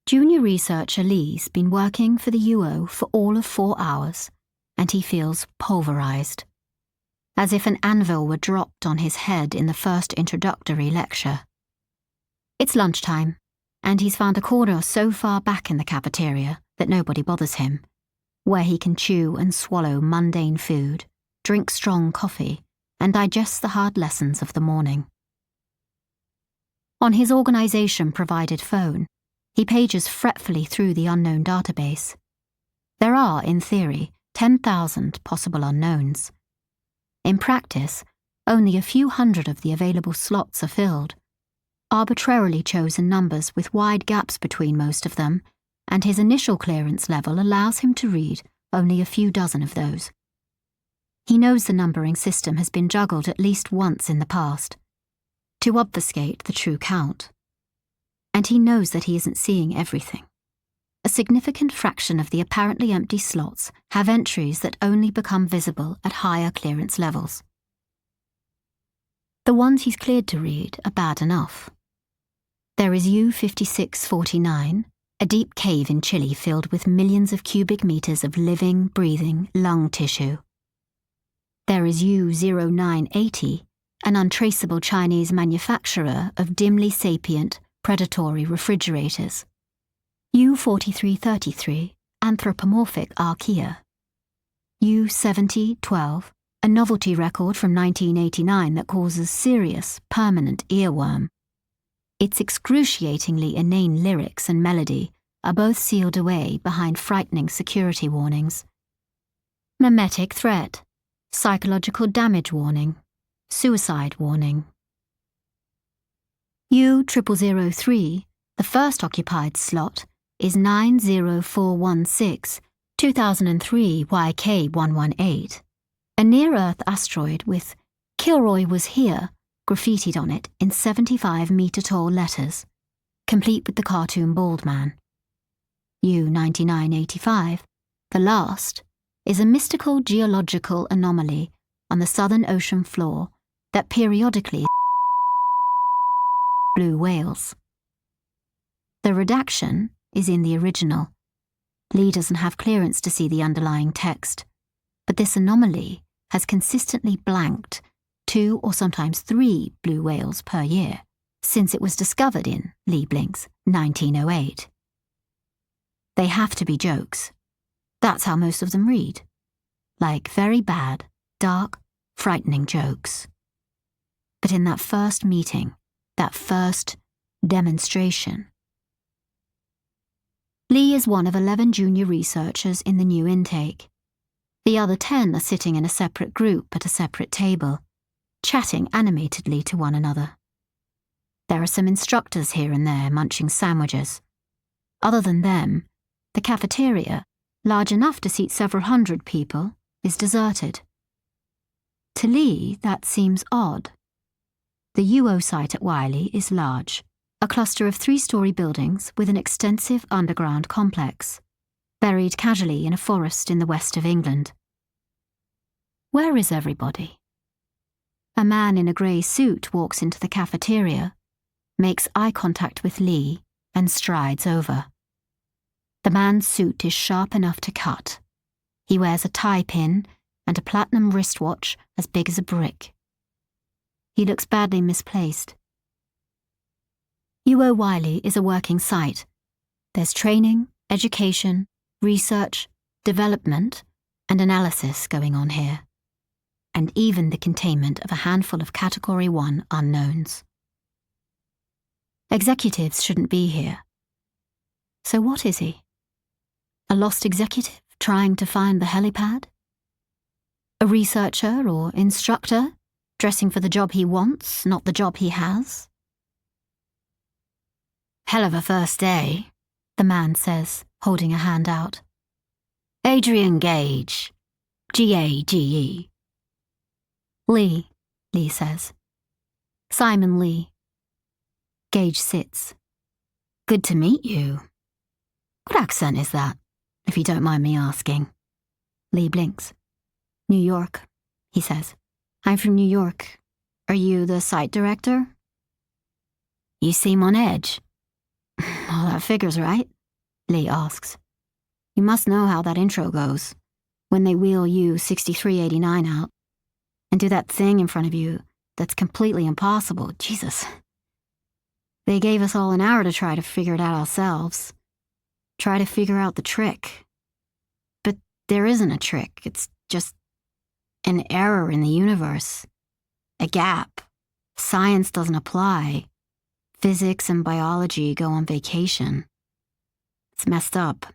Junior researcher Lee's been working for the UO for all of 4 hours, and he feels pulverized, as if an anvil were dropped on his head in the first introductory lecture. It's lunchtime, and he's found a corner so far back in the cafeteria that nobody bothers him, where he can chew and swallow mundane food, drink strong coffee, and digest the hard lessons of the morning. On his organization-provided phone, he pages fretfully through the unknown database. There are, in theory, 10,000 possible unknowns. In practice, only a few hundred of the available slots are filled, arbitrarily chosen numbers with wide gaps between most of them, and his initial clearance level allows him to read only a few dozen of those. He knows the numbering system has been juggled at least once in the past, to obfuscate the true count. And he knows that he isn't seeing everything. A significant fraction of the apparently empty slots have entries that only become visible at higher clearance levels. The ones he's cleared to read are bad enough. There is U5649, a deep cave in Chile filled with millions of cubic meters of living, breathing lung tissue. There is U0980, an untraceable Chinese manufacturer of dimly sapient, predatory refrigerators. U4333, anthropomorphic archaea. U7012, a novelty record from 1989 that causes serious, permanent earworm. Its excruciatingly inane lyrics and melody are both sealed away behind frightening security warnings. Memetic threat, psychological damage warning, suicide warning. U0003, the first occupied slot, is 90416 2003 YK118, a near-Earth asteroid with "Kilroy was here" graffitied on it in 75-metre-tall letters, complete with the cartoon bald man. U9985, the last, is a mystical geological anomaly on the southern ocean floor that periodically blue whales. The redaction is in the original. Lee doesn't have clearance to see the underlying text, but this anomaly has consistently blanked 2 or sometimes 3 blue whales per year since it was discovered in, Lee blinks, 1908. They have to be jokes. That's how most of them read. Like very bad, dark, frightening jokes. But in that first meeting, that first demonstration, Lee is one of 11 junior researchers in the new intake. The other 10 are sitting in a separate group at a separate table, chatting animatedly to one another. There are some instructors here and there munching sandwiches. Other than them, the cafeteria, large enough to seat several hundred people, is deserted. To Lee, that seems odd. The UO site at Wiley is large, a cluster of 3-story buildings with an extensive underground complex, buried casually in a forest in the west of England. Where is everybody? A man in a grey suit walks into the cafeteria, makes eye contact with Lee, and strides over. The man's suit is sharp enough to cut. He wears a tie pin and a platinum wristwatch as big as a brick. He looks badly misplaced. UO Wiley is a working site. There's training, education, research, development, and analysis going on here, and even the containment of a handful of Category 1 unknowns. Executives shouldn't be here. So what is he? A lost executive trying to find the helipad? A researcher or instructor dressing for the job he wants, not the job he has? "Hell of a first day," the man says, holding a hand out. "Adrian Gage, G-A-G-E. "Lee," Lee says. "Simon Lee." Gage sits. "Good to meet you. What accent is that, if you don't mind me asking?" Lee blinks. "New York," he says. "I'm from New York. Are you the site director?" "You seem on edge." "Well, that figures, right?" Lee asks. You must know how that intro goes, when they wheel you 6389 out and do that thing in front of you that's completely impossible. Jesus. They gave us all an hour to try to figure it out ourselves. Try to figure out the trick. But there isn't a trick. It's just an error in the universe. A gap. Science doesn't apply. Physics and biology go on vacation. It's messed up.